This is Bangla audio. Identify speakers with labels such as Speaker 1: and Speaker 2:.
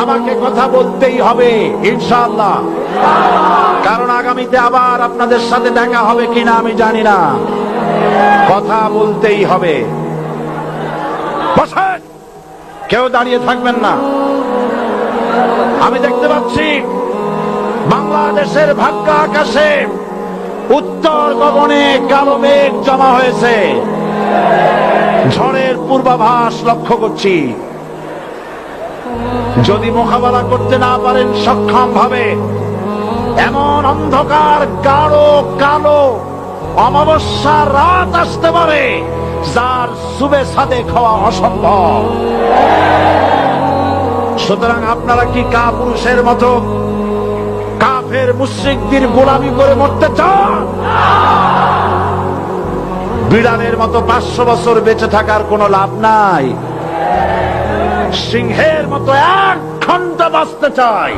Speaker 1: আমাকে কথা বলতেই হবে ইনশাআল্লাহ। কারণ আগামীতে আবার আপনাদের সাথে দেখা হবে কিনা আমি জানি না, কথা বলতেই হবে। বসেন, কেউ দাঁড়িয়ে থাকবেন না। আমি দেখতে পাচ্ছি বাংলাদেশের ভাগ্য আকাশে উত্তর গগনে কালো মেঘ জমা হয়েছে, ঝড়ের পূর্বাভাস লক্ষ্য করছি। যদি মোকাবেলা করতে না পারেন সক্ষম ভাবে, এমন অন্ধকার গাঢ় কালো অমাবস্যার রাত আসতে পারে যার সুবে সাদেক হওয়া অসম্ভব। সুতরাং আপনারা কি কাপুরুষের মতো কাফের মুশরিকদের গোলামি করে মরতে চান? বিড়ালের মতো 500 বছর বেঁচে থাকার কোনো লাভ নাই। সিংহের মতো 1 ঘন্টা বাঁচতে চাই।